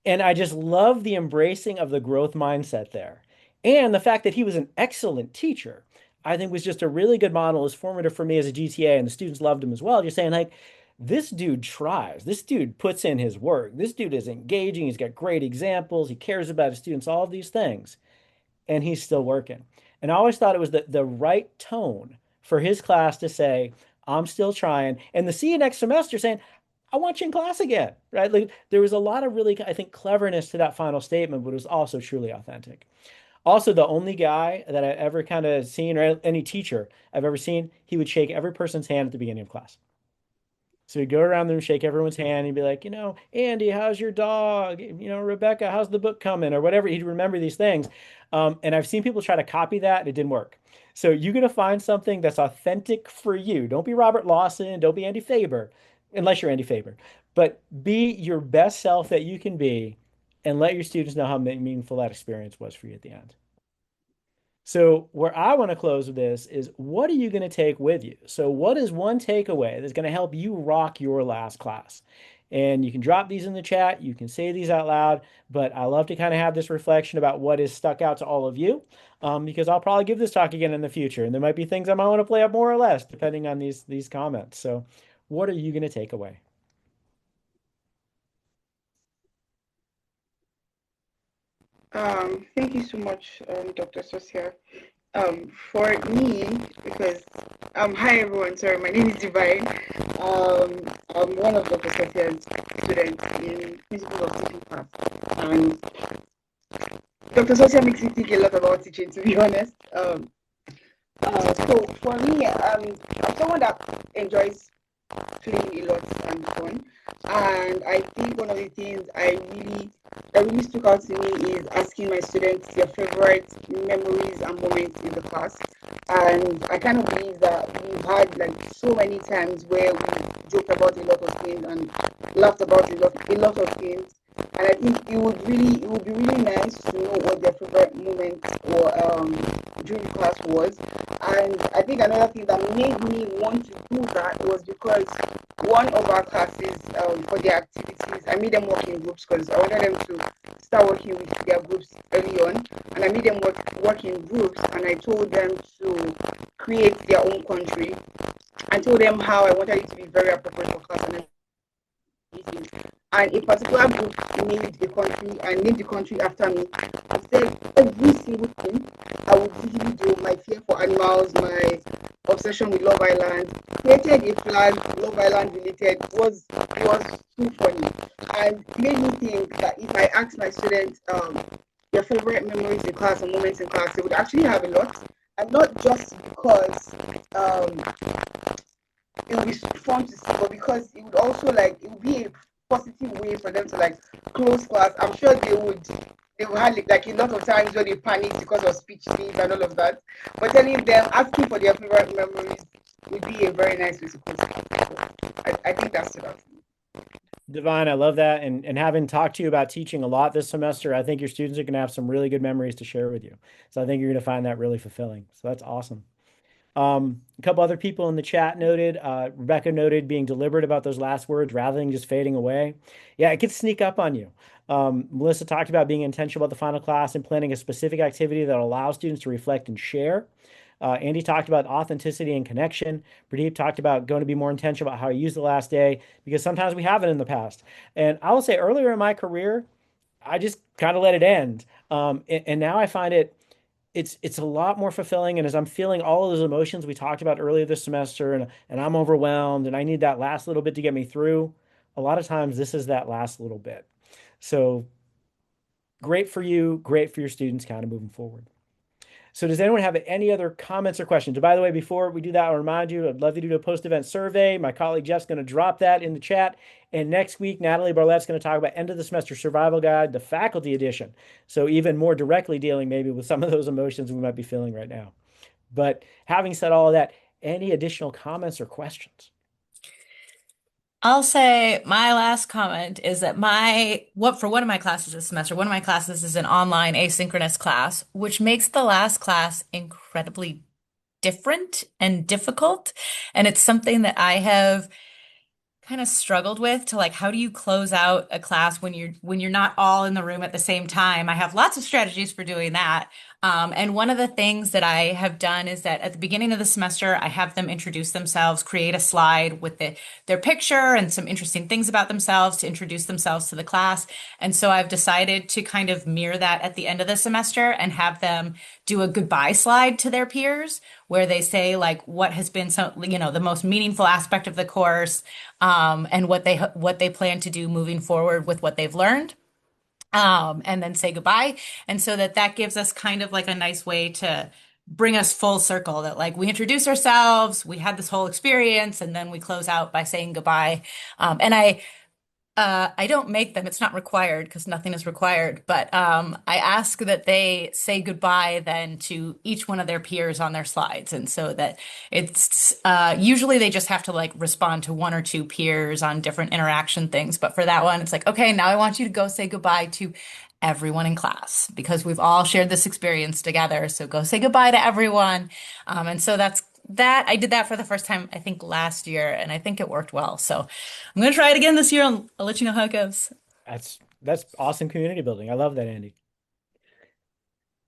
Speaker 1: And I just love the embracing of the growth mindset there. And the fact that he was an excellent teacher, I think was just a really good model. It was formative for me as a GTA, and the students loved him as well. You're saying, like, this dude tries. This dude puts in his work. This dude is engaging. He's got great examples. He cares about his students, all of these things. And he's still working. And I always thought it was the right tone for his class to say, I'm still trying. And the see you next semester saying, I want you in class again, right? Like there was a lot of really, I think, cleverness to that final statement, but it was also truly authentic. Also, the only guy that I ever kind of seen, or any teacher I've ever seen, he would shake every person's hand at the beginning of class. So he'd go around there and shake everyone's hand. He'd be like, Andy, how's your dog? Rebecca, how's the book coming? Or whatever. He'd remember these things. And I've seen people try to copy that, and it didn't work. So you're going to find something that's authentic for you. Don't be Robert Lawson. Don't be Andy Faber, unless you're Andy Faber. But be your best self that you can be, and let your students know how meaningful that experience was for you at the end. So where I want to close with this is, what are you going to take with you? So what is one takeaway that's going to help you rock your last class? And you can drop these in the chat. You can say these out loud. But I love to kind of have this reflection about what is stuck out to all of you, because I'll probably give this talk again in the future. And there might be things I might want to play up more or less, depending on these comments. So what are you going to take away?
Speaker 4: Thank you so much, Dr. Saucier. For me, because hi everyone, sorry, my name is Divine. I'm one of Dr. Saufier's students in Principles of Teaching class, and Dr. Saucier makes me think a lot about teaching, to be honest. So for me, I'm someone that enjoys playing a lot and fun. And I think one of the things that really stuck out to me is asking my students their favorite memories and moments in the class. And I kind of believe that we've had like so many times where we joked about a lot of things and laughed about a lot of things. And I think it would be really nice to know what their favorite moment or during class was. And I think another thing that made me want to do that was because one of our classes, for their activities, I made them work in groups because I wanted them to start working with their groups early on. And I made them work in groups, and I told them to create their own country. I told them how I wanted it to be very appropriate for class and everything. And a particular group named a country and named the country after me. I said every single thing I would usually do, my fear for animals, my obsession with Love Island, created a flag, Love Island related, was too funny. And it made me think that if I asked my students their favorite memories in class or moments in class, they would actually have a lot. And not just because it would be fun to see, but because it would also it would be a positive way for them to close class. I'm sure they would have like a lot of times where they panicked because of speech things and all of that. But telling them, asking for their favorite memories would be a very nice way to close class. So I think that's it.
Speaker 1: Divine, I love that. And having talked to you about teaching a lot this semester, I think your students are going to have some really good memories to share with you. So I think you're going to find that really fulfilling. So that's awesome. A couple other people in the chat noted, Rebecca noted being deliberate about those last words rather than just fading away. Yeah, it can sneak up on you. Melissa talked about being intentional about the final class and planning a specific activity that allows students to reflect and share. Andy talked about authenticity and connection. Pradeep talked about going to be more intentional about how you use the last day because sometimes we haven't in the past. And I will say earlier in my career, I just kind of let it end. And now I find it's a lot more fulfilling. And as I'm feeling all of those emotions we talked about earlier this semester, and I'm overwhelmed and I need that last little bit to get me through, a lot of times this is that last little bit. So great for you, great for your students kind of moving forward. So does anyone have any other comments or questions? By the way, before we do that, I'll remind you, I'd love to do a post-event survey. My colleague Jeff's going to drop that in the chat. And next week, Natalie Barlett's going to talk about end of the semester survival guide, the faculty edition. So even more directly dealing maybe with some of those emotions we might be feeling right now. But having said all of that, any additional comments or questions?
Speaker 2: I'll say my last comment is that for one of my classes this semester, one of my classes is an online asynchronous class, which makes the last class incredibly different and difficult. And it's something that I have kind of struggled with to how do you close out a class when you're not all in the room at the same time. I have lots of strategies for doing that. And one of the things that I have done is that at the beginning of the semester, I have them introduce themselves, create a slide with their picture and some interesting things about themselves to introduce themselves to the class. And so I've decided to kind of mirror that at the end of the semester and have them do a goodbye slide to their peers where they say what has been the most meaningful aspect of the course, and what they plan to do moving forward with what they've learned, and then say goodbye. And so that gives us kind of a nice way to bring us full circle that we introduce ourselves, we had this whole experience, and then we close out by saying goodbye. And I don't make them, it's not required because nothing is required, but I ask that they say goodbye then to each one of their peers on their slides. And so that it's usually they just have to respond to one or two peers on different interaction things. But for that one, it's okay, now I want you to go say goodbye to everyone in class because we've all shared this experience together. So go say goodbye to everyone. And so that's that I did that for the first time, I think last year, and I think it worked well. So I'm gonna try it again this year. I'll let you know how it goes.
Speaker 1: That's awesome community building. I love that, Andy.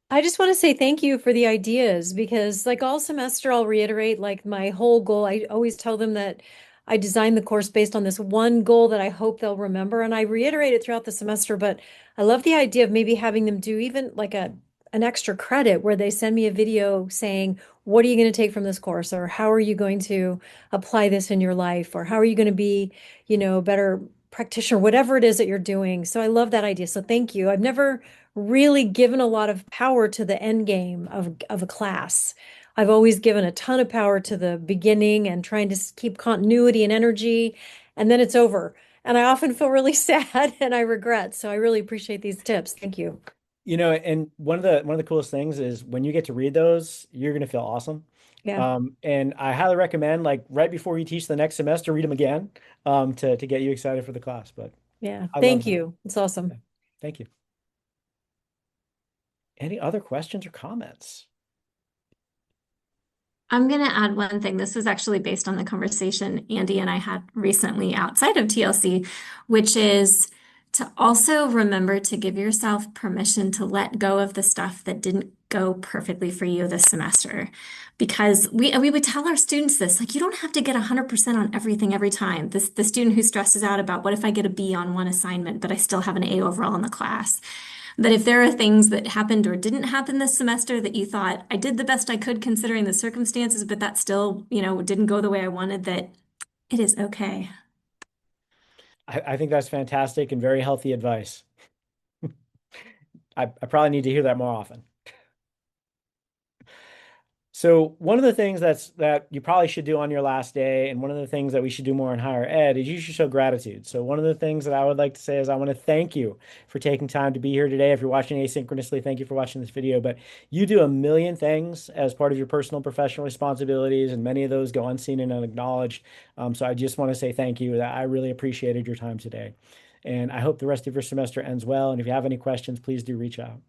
Speaker 5: I just want to say thank you for the ideas because, like, all semester, I'll reiterate, like, my whole goal. I always tell them that I designed the course based on this one goal that I hope they'll remember. And I reiterate it throughout the semester. But I love the idea of maybe having them do even like an extra credit where they send me a video saying, what are you going to take from this course? Or how are you going to apply this in your life? Or how are you going to be, a better practitioner, whatever it is that you're doing. So I love that idea. So thank you. I've never really given a lot of power to the end game of a class. I've always given a ton of power to the beginning and trying to keep continuity and energy, and then it's over. And I often feel really sad and I regret. So I really appreciate these tips. Thank you.
Speaker 1: And one of the coolest things is when you get to read those, you're gonna feel awesome.
Speaker 5: Yeah.
Speaker 1: And I highly recommend like right before you teach the next semester, read them again, to get you excited for the class. But
Speaker 5: Yeah.
Speaker 1: I love
Speaker 5: Thank
Speaker 1: that.
Speaker 5: you. It's awesome.
Speaker 1: Yeah. Thank you. Any other questions or comments?
Speaker 3: I'm going to add one thing. This was actually based on the conversation Andy and I had recently outside of TLC, which is to also remember to give yourself permission to let go of the stuff that didn't go perfectly for you this semester. Because we would tell our students this, like, you don't have to get 100% on everything every time. The student who stresses out about what if I get a B on one assignment, but I still have an A overall in the class. That if there are things that happened or didn't happen this semester that you thought, I did the best I could considering the circumstances, but that still, didn't go the way I wanted, that it is okay.
Speaker 1: I think that's fantastic and very healthy advice. I probably need to hear that more often. So one of the things that you probably should do on your last day, and one of the things that we should do more in higher ed, is you should show gratitude. So one of the things that I would like to say is I want to thank you for taking time to be here today. If you're watching asynchronously, thank you for watching this video. But you do a million things as part of your personal and professional responsibilities, and many of those go unseen and unacknowledged. So I just want to say thank you. That I really appreciated your time today. And I hope the rest of your semester ends well. And if you have any questions, please do reach out.